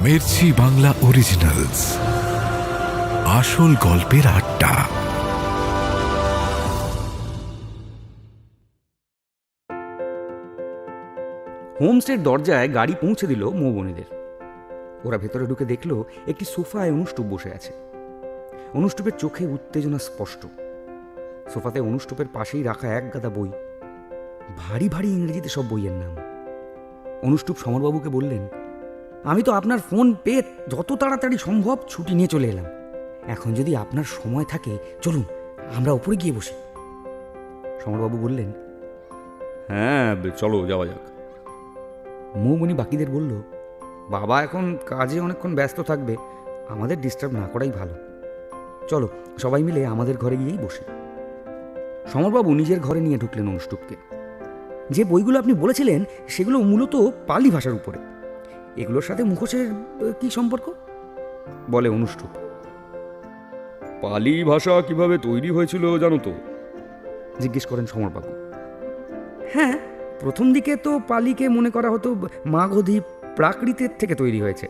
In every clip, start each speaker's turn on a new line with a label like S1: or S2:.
S1: Mirchi Bangla originals, আসল গল্পের আড্ডা।
S2: হোমস্টের দরজায় গাড়ি পৌঁছে দিল মৌবনীদের। ওরা ভেতরে ঢুকে দেখল একটি সোফায় অনুষ্টুপ বসে আছে। অনুষ্টুপের চোখে উত্তেজনা স্পষ্ট। সোফাতে অনুষ্টুপের পাশেই রাখা এক গাদা বই, ভারী ভারী ইংরেজিতে সব বইয়ের নাম। অনুষ্টুপ সমরবাবুকে বললেন, আমি তো আপনার ফোন পেয়ে যত তাড়াতাড়ি সম্ভব ছুটি নিয়ে চলে এলাম। এখন যদি আপনার সময় থাকে চলুন আমরা উপরে গিয়ে বসি। সমরবাবু বললেন,
S3: হ্যাঁ চলো যাওয়া যাক।
S2: মৌবনী বাকিদের বলল, বাবা এখন কাজে অনেকক্ষণ ব্যস্ত থাকবে, আমাদের ডিস্টার্ব না করাই ভালো। চলো সবাই মিলে আমাদের ঘরে গিয়েই বসি। সমরবাবু নিজের ঘরে নিয়ে ঢুকলেন অনুষ্টুপকে। যে বইগুলো আপনি বলেছিলেন সেগুলো মূলত পালি ভাষার উপরে, এগুলোর সাথে মুখোশের কি সম্পর্ক? বলে অনুষ্টুপ।
S3: পালি ভাষা কিভাবে তৈরি হয়েছিল জানো তো?
S2: জিজ্ঞেস করেন সমরবাবু। হ্যাঁ, প্রথম দিকে তো পালিকে মনে করা হতো মাগধী প্রাকৃতের থেকে তৈরি হয়েছে।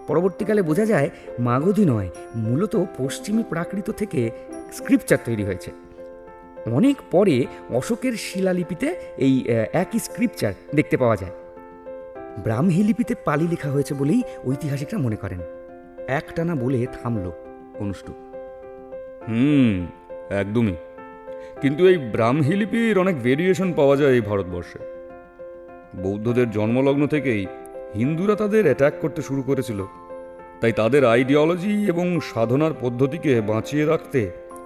S2: পরবর্তীকালে বোঝা যায় মাগধী নয়, মূলত পশ্চিমী প্রাকৃত থেকে স্ক্রিপচার তৈরি হয়েছে। অনেক পরে অশোকের শিলালিপিতে এই একই স্ক্রিপচার দেখতে পাওয়া যায়। ব্রাহ্মী লিপিতে পালি লেখা হয়েছে বলেই ঐতিহাসিকরা মনে করেন। একটানা বলে থামল অনুষ্টুপ।
S3: একদমই। কিন্তু এই ব্রাহ্মী লিপির অনেক ভেরিয়েশন পাওয়া যায় এই ভারতবর্ষে। বৌদ্ধদের জন্মলগ্ন থেকেই হিন্দুরা তাদের অ্যাটাক করতে শুরু করেছিল, তাই তাদের আইডিওলজি এবং সাধনার পদ্ধতিকে বাঁচিয়ে রাখতে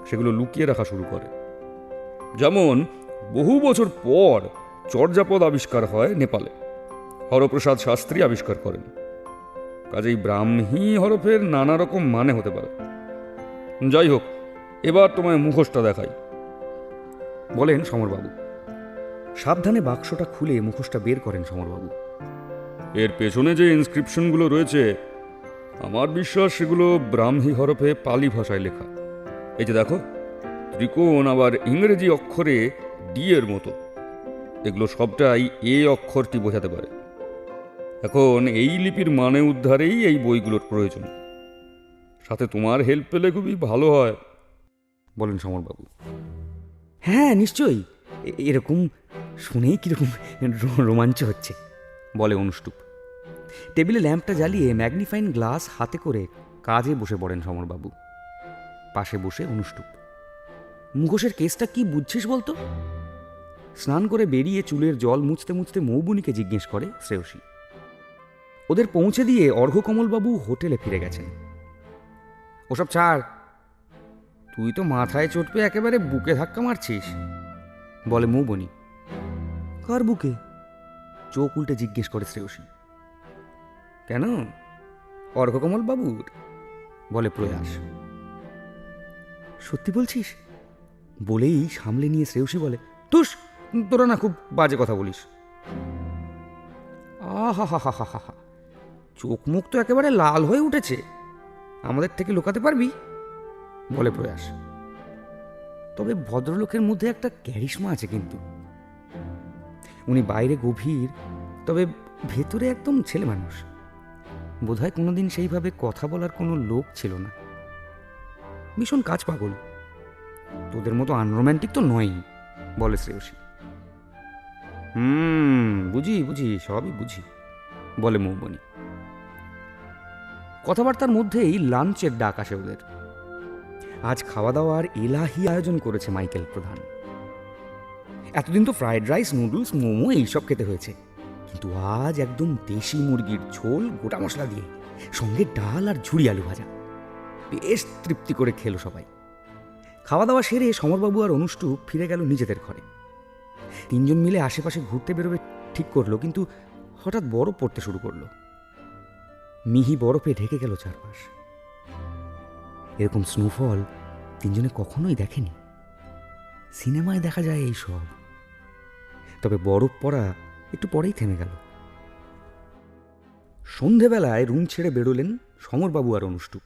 S3: সেগুলো লুকিয়ে রাখা শুরু করে। যেমন বহু বছর পর চর্যাপদ আবিষ্কার হয় নেপালে, হরপ্রসাদ শাস্ত্রী আবিষ্কার করেন। কাজেই ব্রাহ্মী হরফের নানা রকম মানে হতে পারে। যাই হোক, এবার তোমায় মুখোশটা দেখাই,
S2: বলেন সমরবাবু। সাবধানে বাক্সটা খুলে মুখোশটা বের করেন সমরবাবু।
S3: এর পেছনে যে ইনস্ক্রিপশনগুলো রয়েছে আমার বিশ্বাস সেগুলো ব্রাহ্মী হরফে পালি ভাষায় লেখা। এই যে দেখো, ত্রিকোণ আবার ইংরেজি অক্ষরে ডি এর মতো, এগুলো সবটাই এ অক্ষরটি বোঝাতে পারে। এখন এই লিপির মানে উদ্ধারেই এই বইগুলোর প্রয়োজন। সাথে তোমার হেল্প পেলে খুবই ভালো হয়,
S2: বলেন সমরবাবু। হ্যাঁ নিশ্চয়ই, এরকম শুনেই কিরকম রোমাঞ্চ হচ্ছে, বলে অনুষ্টুপ। টেবিলে ল্যাম্পটা জ্বালিয়ে ম্যাগনিফাইং গ্লাস হাতে করে কাজে বসে পড়েন সমরবাবু। পাশে বসে অনুষ্টুপ। মুখোশের কেসটা কি বুঝছিস বলতো? স্নান করে বেরিয়ে চুলের জল মুছতে মুছতে মৌবনীকে জিজ্ঞেস করে শ্রেয়সী। ওদের পৌঁছে দিয়ে অর্ঘ্যকমলবাবু হোটেলে ফিরে গেছেন। ওসব ছাড়, তুই তো মাথায় চোট পেয়ে একেবারে বুকে ধাক্কা মারছিস, বলে মৌবনী। কার বুকে? চোখ উল্টে জিজ্ঞেস করে শ্রেয়সী। কেন, অর্ঘ্যকমল বাবুর, বলে প্রয়াস। সত্যি বলছিস? বলেই সামলে নিয়ে শ্রেয়সী বলে, তুস তোরা না খুব বাজে কথা বলিস। আহা হা হা হা হা হা, চোখ মুখ তো একেবারে লাল হয়ে উঠেছে, আমাদের থেকে লুকাতে পারবি? বলে প্রয়াস। তবে ভদ্রলোকের মধ্যে একটা ক্যারিশমা আছে কিন্তু। উনি বাইরে গভীর, তবে ভেতরে একদম ছেলে মানুষ। বোধহয় কোনোদিন সেইভাবে কথা বলার কোনো লোক ছিল না। ভীষণ কাজ পাগল, তোদের মতো আনরোম্যান্টিক তো নয়ই, বলে শ্রেয়সী। বুঝি বুঝি, সবই বুঝি, বলে মৌবনী। কথাবার্তার মধ্যেই লাঞ্চের ডাক আসে ওদের। আজ খাওয়া দাওয়ার এলাহি আয়োজন করেছে মাইকেল প্রধান। এতদিন তো ফ্রাইড রাইস, নুডলস, মোমো এইসব খেতে হয়েছে, কিন্তু আজ একদম দেশি মুরগির ঝোল গোটা মশলা দিয়ে, সঙ্গে ডাল আর ঝুড়ি আলু ভাজা। বেশ তৃপ্তি করে খেলো সবাই। খাওয়া দাওয়া সেরে সমরবাবু আর অনুষ্টুপ ফিরে গেল নিজেদের ঘরে। তিনজন মিলে আশেপাশে ঘুরতে বেরোবে ঠিক করলো, কিন্তু হঠাৎ বরফ পড়তে শুরু করলো। মিহি বরফে ঢেকে গেল চারপাশ। এরকম স্নোফল তিনজনে কখনোই দেখেনি। সিনেমায় দেখা যায় এই সব, তবে বরফ পড়া একটু পরেই থেমে গেল। সন্ধেবেলায় রুম ছেড়ে বেরোলেন সমরবাবু আর অনুষ্টুপ।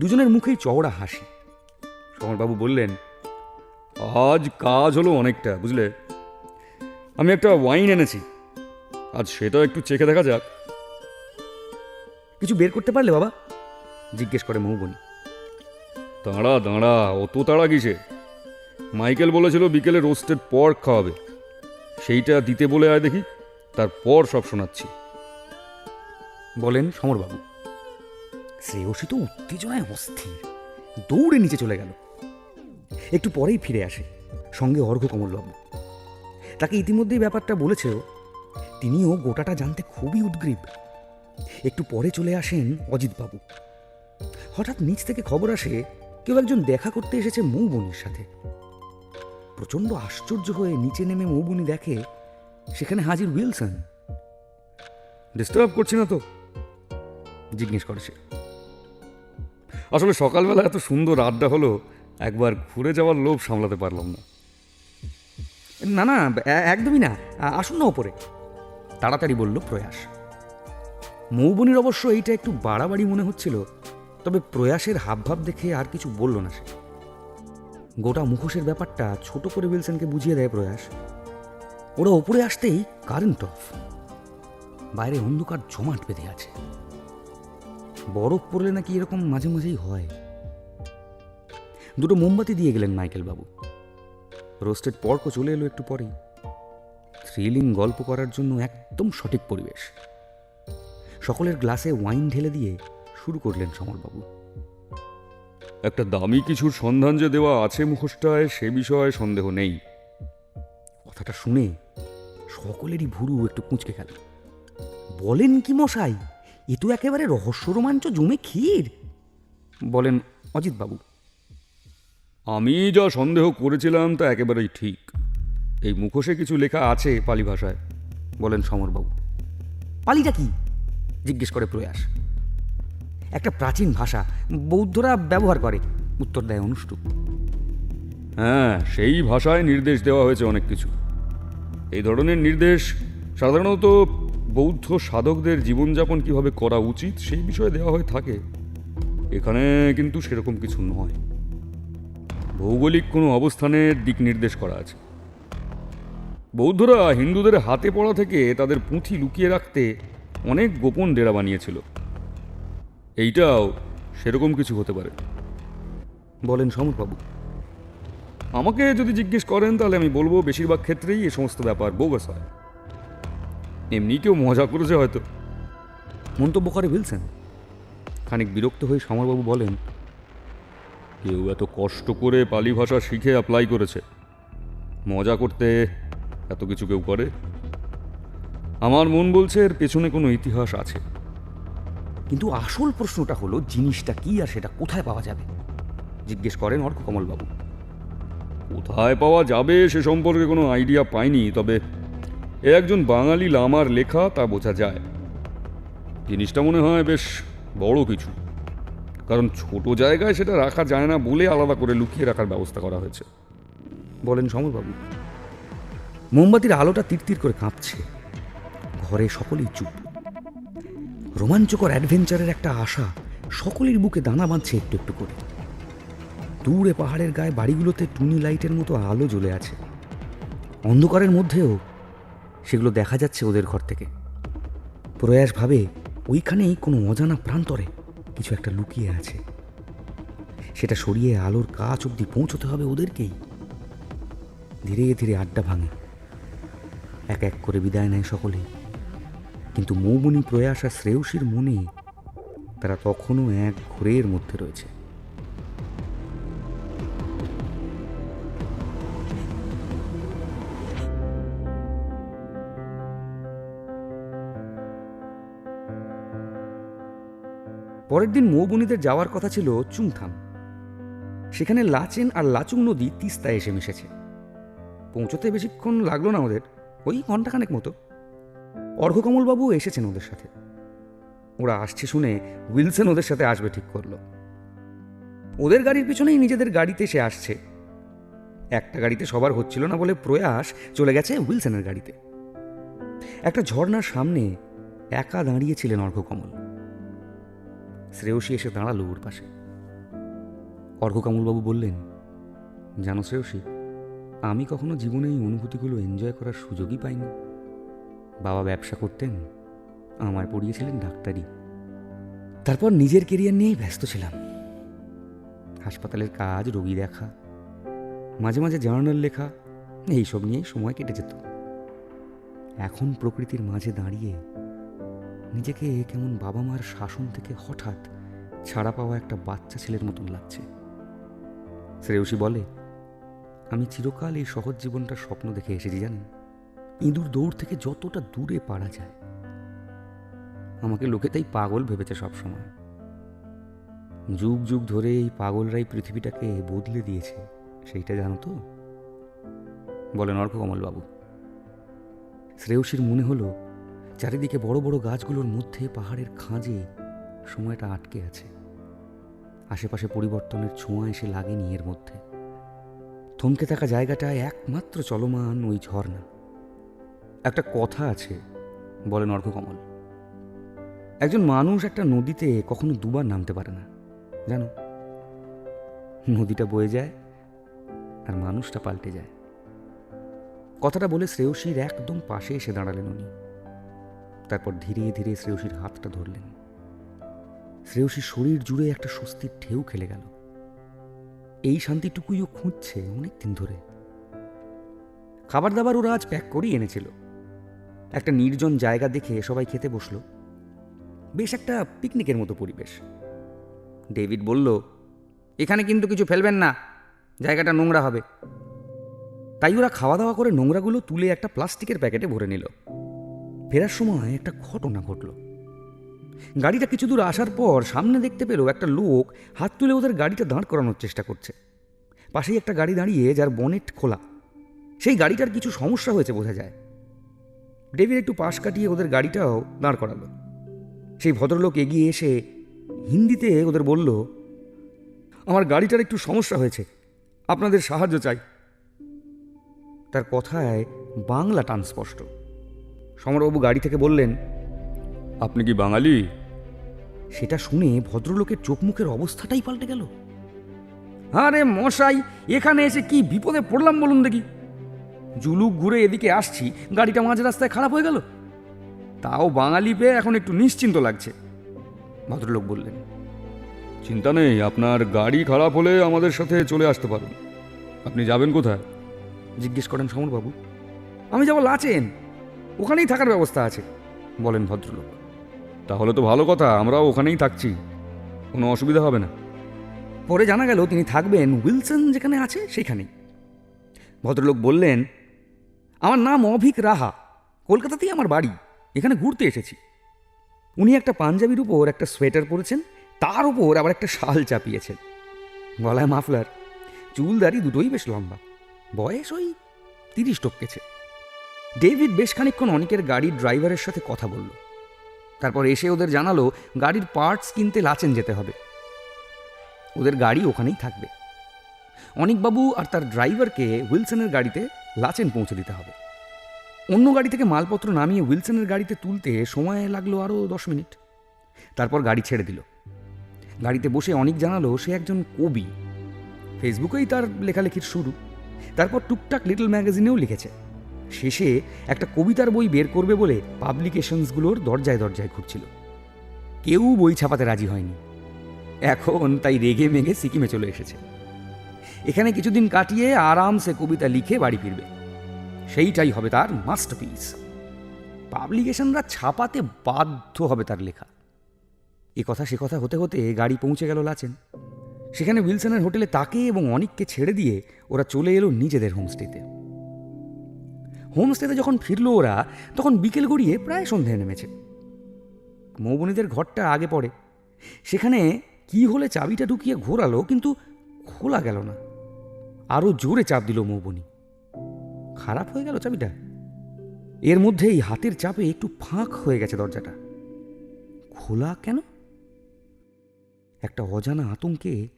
S2: দুজনের মুখেই চওড়া হাসি। সমরবাবু বললেন,
S3: আজ কাজ হলো অনেকটা, বুঝলে। আমি একটা ওয়াইন এনেছি, আজ সেটাও একটু চেখে দেখা যাক।
S2: কিছু বের করতে পারলে বাবা? জিজ্ঞেস করে মৌবনি।
S3: দাঁড়া দাঁড়া, অত তাড়া কিসে? মাইকেল বলেছিল বিকেলে রোস্টেড পর্ক খাওয়াবে, সেইটা দিতে বলে আয় দেখি, তারপর সব শোনাচ্ছি,
S2: বলেন সমরবাবু। শ্রেয়সী তো উত্তেজনায় অস্থির, দৌড়ে নিচে চলে গেল। একটু পরেই ফিরে আসে, সঙ্গে অর্ঘ্যকমলবাবু। তাকে ইতিমধ্যেই ব্যাপারটা বলেছেও, তিনিও গোটাটা জানতে খুবই উদ্গ্রীব। একটু পরে চলে আসেন অজিতবাবু। হঠাৎ নিচ থেকে খবর আসে কেউ একজন দেখা করতে এসেছে মৌবনির সাথে। প্রচণ্ড আশ্চর্য হয়ে নিচে নেমে মৌবনি দেখে সেখানে হাজির উইলসন।
S3: ডিস্টার্ব করছি না তো?
S2: জিজ্ঞেস করে সে।
S3: আসলে সকালবেলা এত সুন্দর আড্ডা হলো, একবার ঘুরে যাওয়ার লোভ সামলাতে পারলাম না।
S2: না না, একদমই না, আসুন না ওপরে, তাড়াতাড়ি বলল প্রয়াস। মৌবনির অবশ্য এইটা একটু বাড়াবাড়ি মনে হচ্ছিল, তবে প্রয়াসের হাবভাব দেখে আর কিছু বলল না সে। গোটা মুখোশের ব্যাপারটা ছোট করে উইলসনকে বুঝিয়ে দেয় প্রয়াস। ওরা ওপরে আসতেই কারেন্ট অফ। বাইরে অন্ধকার জমাট বেঁধে আছে। বরফ পড়লে নাকি এরকম মাঝে মাঝেই হয়। দুটো মোমবাতি দিয়ে গেলেন মাইকেল বাবু। রোস্টেড পর্কও চলে এলো একটু পরেই। থ্রিলিং গল্প করার জন্য একদম সঠিক পরিবেশ। সকলের গ্লাসে ওয়াইন ঢেলে দিয়ে শুরু করলেন সমরবাবু।
S3: একটা দামি কিছুর সন্ধান যে দেওয়া আছে মুখোশটায়, সে বিষয়ে সন্দেহ নেই।
S2: কথাটা শুনে সকলেরই ভুরু একটু কুঁচকে গেল। বলেন কি মশাই, এ তো একেবারে রহস্য রোমাঞ্চ জমে ক্ষীর, বলেন অজিতবাবু।
S3: আমি যা সন্দেহ করেছিলাম তা একেবারেই ঠিক। এই মুখোশে কিছু লেখা আছে পালি ভাষায়,
S2: বলেন সমরবাবু। পালিটা কি? জিজ্ঞেস করে প্রয়াস। একটা প্রাচীন ভাষা, বৌদ্ধরা ব্যবহার করে, উত্তর দেয় অনুষ্টুপ।
S3: হ্যাঁ, সেই ভাষায় নির্দেশ দেওয়া হয়েছে অনেক কিছু। এই ধরনের নির্দেশ সাধারণত বৌদ্ধ সাধকদের জীবনযাপন কিভাবে করা উচিত সেই বিষয়ে দেওয়া হয়ে থাকে। এখানে কিন্তু সেরকম কিছু নয়। ভৌগোলিক কোনো অবস্থানের দিক নির্দেশ করা আছে। বৌদ্ধরা হিন্দুদের হাতে পড়া থেকে তাদের পুঁথি লুকিয়ে রাখতে অনেক গোপন ডেরা বানিয়েছিল। এইটাও সেরকম কিছু হতে পারে,
S2: বলেন সমরবাবু।
S3: আমাকে যদি জিজ্ঞেস করেন তাহলে আমি বলবো বেশিরভাগ ক্ষেত্রেই এ সমস্ত ব্যাপার বোগাস হয়। এমনি কেউ মজা করেছে হয়তো,
S2: মন্তব্য করে উইলসন। খানিক বিরক্ত হয়ে সমরবাবু বলেন,
S3: কেউ এত কষ্ট করে পালি ভাষা শিখে অ্যাপ্লাই করেছে, মজা করতে এত কিছু কেউ করে? আমার মন বলছে এর পেছনে কোনো ইতিহাস আছে।
S2: কিন্তু আসল প্রশ্নটা হলো জিনিসটা কি আর সেটা কোথায় পাওয়া যাবে, জিজ্ঞেস করেন অর্ঘ্যকমলবাবু।
S3: কোথায় পাওয়া যাবে সে সম্পর্কে কোনো আইডিয়া পাইনি, তবে এ একজন বাঙালি লামার লেখা তা বোঝা যায়। জিনিসটা মনে হয় বেশ বড় কিছু, কারণ ছোট জায়গায় সেটা রাখা যায় না বলে আলাদা করে লুকিয়ে রাখার ব্যবস্থা করা হয়েছে,
S2: বলেন সমরবাবু। মোমবাতির আলোটা তিরতির করে কাঁপছে। ঘরে সকলেই চুপ। রোমাঞ্চকর অ্যাডভেঞ্চারের একটা আশা সকলের বুকে দানা বাঁধছে একটু একটু করে। দূরে পাহাড়ের গায়ে বাড়িগুলোতে টুনি লাইটের মতো আলো জ্বলে আছে। অন্ধকারের মধ্যেও সেগুলো দেখা যাচ্ছে ওদের ঘর থেকে। প্রয়াস ভাবে ওইখানেই কোনো অজানা প্রান্তরে কিছু একটা লুকিয়ে আছে। সেটা সরিয়ে আলোর কাছ অবধি পৌঁছতে হবে ওদেরকেই। ধীরে ধীরে আড্ডা ভাঙে, এক এক করে বিদায় নেয় সকলেই। কিন্তু মৌবনি, প্রয়াস আর শ্রেয়সীর মনে তারা তখনও এক ঘোরের মধ্যে রয়েছে। পরের দিন মৌবনিদের যাওয়ার কথা ছিল চুংথাম। সেখানে লাচেন আর লাচুং নদী তিস্তায় এসে মিশেছে। পৌঁছতে বেশিক্ষণ লাগলো না ওদের, ওই ঘন্টাখানেক মতো। অর্ঘ্যকমলবাবু এসেছেন ওদের সাথে। ওরা আসছে শুনে উইলসন ওদের সাথে আসবে ঠিক করলো। ওদের গাড়ির পিছনেই নিজেদের গাড়িতে সে আসছে। একটা গাড়িতে সবার হচ্ছিল না বলে প্রয়াস চলে গেছে উইলসনের গাড়িতে। একটা ঝর্ণার সামনে একা দাঁড়িয়েছিলেন অর্ঘ্যকমল। শ্রেয়সী এসে দাঁড়ালো ওর পাশে। অর্ঘ্যকমলবাবু বললেন, জানো শ্রেয়সী, আমি কখনো জীবনে এই অনুভূতিগুলো এনজয় করার সুযোগই পাইনি। বাবা ব্যবসা করতেন, আমায় পড়িয়েছিলেন ডাক্তারি। তারপর নিজের কেরিয়ার নিয়েই ব্যস্ত ছিলাম। হাসপাতালের কাজ, রোগী দেখা, মাঝে মাঝে জার্নাল লেখা, এইসব নিয়েই সময় কেটে যেত। এখন প্রকৃতির মাঝে দাঁড়িয়ে নিজেকে কেমন বাবা মার শাসন থেকে হঠাৎ ছাড়া পাওয়া একটা বাচ্চা ছেলের মতন লাগছে। শ্রেয়সী বলে, আমি চিরকাল এই সহজ জীবনটার স্বপ্ন দেখে এসেছি জানেন, ইঁদুর দৌড় থেকে যতটা দূরে পারা যায়। আমাকে লোকে তাই পাগল ভেবেছে সবসময়। যুগ যুগ ধরে এই পাগলরাই পৃথিবীটাকে বদলে দিয়েছে, সেইটা জানো তো, বলেন অর্ককমলবাবু। শ্রেয়সীর মনে হলো চারিদিকে বড় বড় গাছগুলোর মধ্যে পাহাড়ের খাঁজে সময়টা আটকে আছে। আশেপাশে পরিবর্তনের ছোঁয়া এসে লাগেনি এর মধ্যে। থমকে থাকা জায়গাটায় একমাত্র চলমান ওই ঝর্ণা। একটা কথা আছে, বলেন অর্ককমল, একজন মানুষ একটা নদীতে কখনো দুবার নামতে পারে না জানো। নদীটা বয়ে যায় আর মানুষটা পাল্টে যায়। কথাটা বলে শ্রেয়সীর একদম পাশে এসে দাঁড়ালেন উনি। তারপর ধীরে ধীরে শ্রেয়সীর হাতটা ধরলেন। শ্রেয়সীর শরীর জুড়ে একটা স্বস্তির ঢেউ খেলে গেল। এই শান্তিটুকুই ও খুঁজছে অনেকদিন ধরে। খাবার দাবার ওরা আজ প্যাক করেই এনেছিল। একটা নির্জন জায়গা দেখে সবাই খেতে বসলো। বেশ একটা পিকনিকের মতো পরিবেশ। ডেভিড বলল, এখানে কিন্তু কিছু ফেলবেন না, জায়গাটা নোংরা হবে। তাই ওরা খাওয়া দাওয়া করে নোংরাগুলো তুলে একটা প্লাস্টিকের প্যাকেটে ভরে নিল। ফেরার সময় একটা ঘটনা ঘটল। গাড়িটা কিছু দূর আসার পর সামনে দেখতে পেল একটা লোক হাত তুলে ওদের গাড়িটা দাঁড় করানোর চেষ্টা করছে। পাশেই একটা গাড়ি দাঁড়িয়ে, যার বনেট খোলা। সেই গাড়িটার কিছু সমস্যা হয়েছে বোঝা যায়। ডেভিড একটু পাশ কাটিয়ে ওদের গাড়িটাও দাঁড় করালো। সেই ভদ্রলোক এগিয়ে এসে হিন্দিতে ওদের বলল, আমার গাড়িটার একটু সমস্যা হয়েছে, আপনাদের সাহায্য চাই। তার কথায় বাংলা টান স্পষ্ট। সমরবাবু গাড়ি থেকে বললেন,
S3: আপনি কি বাঙালি?
S2: সেটা শুনে ভদ্রলোকের চোখ মুখের অবস্থাটাই পাল্টে গেল। আরে মশাই, এখানে এসে কি বিপদে পড়লাম বলুন দেখি। জুলুক ঘুরে এদিকে আসছি, গাড়িটা মাঝ রাস্তায় খারাপ হয়ে গেল। তাও বাঙালি পেয়ে এখন একটু নিশ্চিন্ত লাগছে, ভদ্রলোক বললেন।
S3: চিন্তা নেই, আপনার গাড়ি খারাপ হলে আমাদের সাথে চলে আসতে পারুন। আপনি যাবেন কোথায়?
S2: জিজ্ঞেস করেন সমরবাবু। আমি যাব লাচেন, ওখানেই থাকার ব্যবস্থা আছে, বলেন ভদ্রলোক।
S3: তাহলে তো ভালো কথা, আমরাও ওখানেই থাকছি, কোনো অসুবিধা হবে না।
S2: পরে জানা গেল তিনি থাকবেন উইলসন যেখানে আছে সেখানেই। ভদ্রলোক বললেন, আমার নাম অভিক রাহা, কলকাতাতেই আমার বাড়ি, এখানে ঘুরতে এসেছি। উনি একটা পাঞ্জাবির উপর একটা সোয়েটার পরেছেন, তার উপর আবার একটা শাল চাপিয়েছেন, গলায় মাফলার, চুল দাড়ি দুটোই বেশ লম্বা, বয়স ওই 30 টপকেছে। ডেভিড বেশ খানিকক্ষণ অনেকের গাড়ির ড্রাইভারের সাথে কথা বলল। তারপর এসে ওদের জানালো গাড়ির পার্টস কিনতে লাচেন যেতে হবে। ওদের গাড়ি ওখানেই থাকবে। অনিকবাবু আর তার ড্রাইভারকে উইলসনের গাড়িতে লাচেন পৌঁছে দিতে হবে। অন্য গাড়ি থেকে মালপত্র নামিয়ে উইলসনের গাড়িতে তুলতে সময় লাগলো আরও 10 মিনিট। তারপর গাড়ি ছেড়ে দিল। গাড়িতে বসে অনিক জানালো সে একজন কবি, ফেসবুকেই তার লেখালেখির শুরু। তারপর টুকটাক লিটল ম্যাগাজিনেও লিখেছে। শেষে একটা কবিতার বই বের করবে বলে পাবলিকেশনসগুলোর দরজায় দরজায় ঘুরছিল। কেউ বই ছাপাতে রাজি হয়নি। এখন তাই রেগে মেগে সিকিমে চলে এসেছে। এখানে কিছুদিন কাটিয়ে আরামসে কবিতা লিখে বাড়ি ফিরবে। সেইটাই হবে তার মাস্টারপিস। পাবলিকেশনরা ছাপাতে বাধ্য হবে তার লেখা। এ কথা সে কথা হতে হতে গাড়ি পৌঁছে গেল লাচেন। সেখানে উইলসনের হোটেলে তাকে এবং অনিককে ছেড়ে দিয়ে ওরা চলে এলো নিজেদের হোমস্টেতে। হোমস্টেতে যখন ফিরল ওরা, তখন বিকেল গড়িয়ে প্রায় সন্ধে নেমেছে। মৌবনীদের ঘরটা আগে পড়ে। সেখানে কি হলে চাবিটা ঢুকিয়ে ঘোরালো, কিন্তু খোলা গেল না। আরও জোরে চাপ দিল মৌবনী। খারাপ হয়ে গেল চাবিটা। এর মধ্যেই হাতের চাপে একটু ফাঁক হয়ে গেছে দরজাটা। খোলা কেন? একটা অজানা আতঙ্কে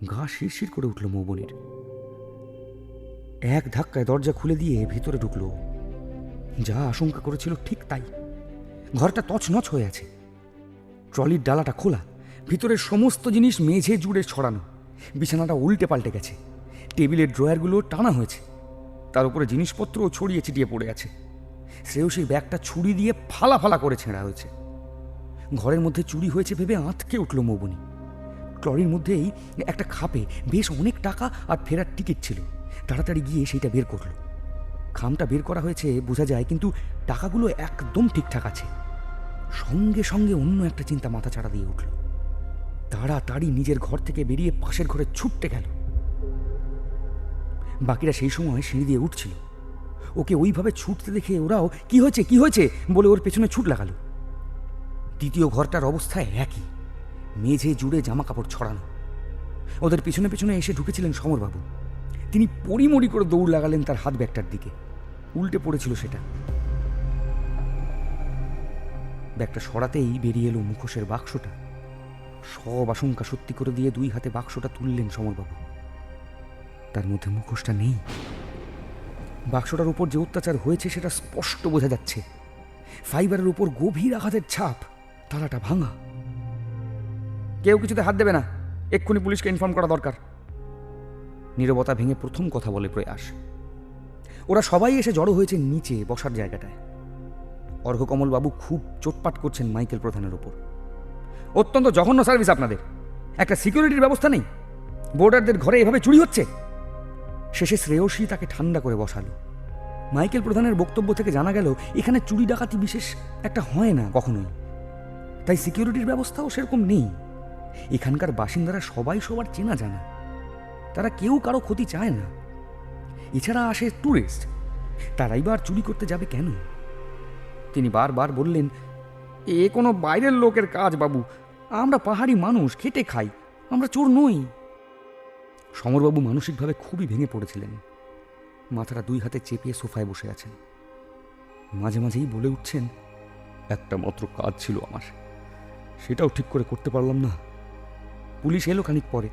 S2: গা শিরশির করে উঠল মৌবনীর। এক ধাক্কায় দরজা খুলে দিয়ে ভিতরে ঢুকলো। যা আশঙ্কা করেছিল ঠিক তাই। ঘরটা তছনছ হয়ে আছে। ট্রলির ডালাটা খোলা, ভিতরের সমস্ত জিনিস মেঝে জুড়ে ছড়ানো। বিছানাটা উল্টে পাল্টে গেছে। টেবিলের ড্রয়ারগুলো টানা হয়েছে। তার উপরে জিনিসপত্রও ছড়িয়ে ছিটিয়ে পড়ে আছে। শ্রেয়সীর ব্যাগটা ছুরি দিয়ে ফালা ফালা করে ছেঁড়া হয়েছে। ঘরের মধ্যে চুরি হয়েছে ভেবে আঁতকে উঠল মৌবনি। ট্রলির মধ্যেই একটা খাপে বেশ অনেক টাকা আর ফেরার টিকিট ছিল। তাড়াতাড়ি গিয়ে সেইটা বের করলো। খামটা বের করা হয়েছে বোঝা যায়, কিন্তু টাকাগুলো একদম ঠিকঠাক আছে। সঙ্গে সঙ্গে অন্য একটা চিন্তা মাথা ছাড়া দিয়ে উঠল। তাড়াতাড়ি নিজের ঘর থেকে বেরিয়ে পাশের ঘরে ছুটতে গেল। বাকিরা সেই সময় সিঁড়ি দিয়ে উঠছিল। ওকে ওইভাবে ছুটতে দেখে ওরাও কি হয়েছে বলে ওর পেছনে ছুট লাগালো। দ্বিতীয় ঘরটার অবস্থা একই, মেঝে জুড়ে জামা কাপড় ছড়ানো। ওদের পিছনে পিছনে এসে ঢুকেছিলেন সমরবাবু। তিনি পরিমরি করে দৌড় লাগালেন তার হাত ব্যাগটার দিকে। উল্টে পড়েছিল সেটা। ব্যাগটা সরাতেই বেরিয়ে এলো মুখোশের বাক্সটা। সব আশঙ্কা সত্যি করে দিয়ে 2 হাতে বাক্সটা তুললেন সমরবাবু। তার মধ্যে মুখোশটা নেই। বাক্সটার উপর যে অত্যাচার হয়েছে সেটা স্পষ্ট বোঝা যাচ্ছে। ফাইবারের উপর গভীর আঘাতের ছাপ, তালাটা ভাঙা। কেউ কিছুতে হাত দেবে না, এক্ষুনি পুলিশকে ইনফর্ম করা দরকার। নীরবতা ভেঙে প্রথম কথা বলে প্রয়াস। ওরা সবাই এসে জড়ো হয়েছে নিচে বসার জায়গাটায়। অর্ঘকমলবাবু খুব চোটপাট করছেন মাইকেল প্রধানের ওপর। অত্যন্ত জঘন্য সার্ভিস আপনাদের। একটা সিকিউরিটির ব্যবস্থা নেই। বোর্ডারদের ঘরে এভাবে চুরি হচ্ছে। শেষে শ্রেয়সী তাকে ঠান্ডা করে বসালো। মাইকেল প্রধানের বক্তব্য থেকে জানা গেল এখানে চুরি ডাকাতি বিশেষ একটা হয় না কখনোই, তাই সিকিউরিটির ব্যবস্থাও সেরকম নেই। এখানকার বাসিন্দারা সবাই সবার চেনা জানা, তারা কেউ কারো ক্ষতি চায় না। এছাড়া আসে ট্যুরিস্ট, তারাই বা আর চুরি করতে যাবে কেন? তিনি বারবার বললেন, এ কোনো বাইরের লোকের কাজ বাবু, আমরা পাহাড়ি মানুষ, খেটে খাই, আমরা চোর নই। সমরবাবু মানসিকভাবে খুবই ভেঙে পড়েছিলেন। মাথাটা 2 হাতে চেপিয়ে সোফায় বসে আছেন। মাঝে মাঝেই বলে উঠছেন,
S3: একটা মাত্র কাজ ছিল আমার, সেটাও ঠিক করে করতে পারলাম না।
S2: পুলিশ এলো খানিক পরে,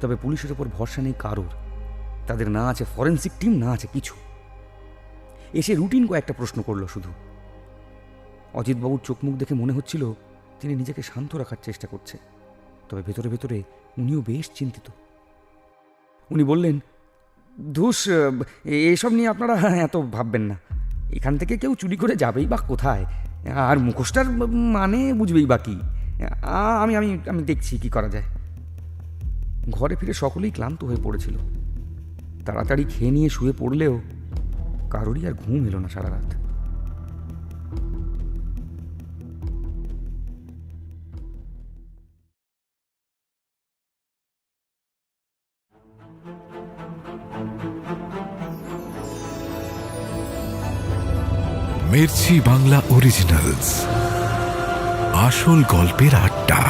S2: তবে পুলিশের ওপর ভরসা নেই কারোর। তাদের না আছে ফরেন্সিক টিম, না আছে কিছু। এসে রুটিন কয়েকটা প্রশ্ন করলো শুধু। অজিতবাবুর চোখ মুখ দেখে মনে হচ্ছিল তিনি নিজেকে শান্ত রাখার চেষ্টা করছে, তবে ভেতরে ভেতরে উনিও বেশ চিন্তিত। উনি বললেন, ধুস, এসব নিয়ে আপনারা এত ভাববেন না। এখান থেকে কেউ চুরি করে যাবেই বা কোথায়, আর মুখোশটার মানে বুঝবেই বা কি। আমি আমি আমি দেখছি কি করা যায়। ঘরে ফিরে সকলেই ক্লান্ত হয়ে পড়েছিল। তাড়াতাড়ি খেয়ে নিয়ে শুয়ে পড়লেও কারোরই আর ঘুম এলো না সারা রাত।
S1: মির্চি বাংলা অরিজিনালস, আসল গল্পের আড্ডা।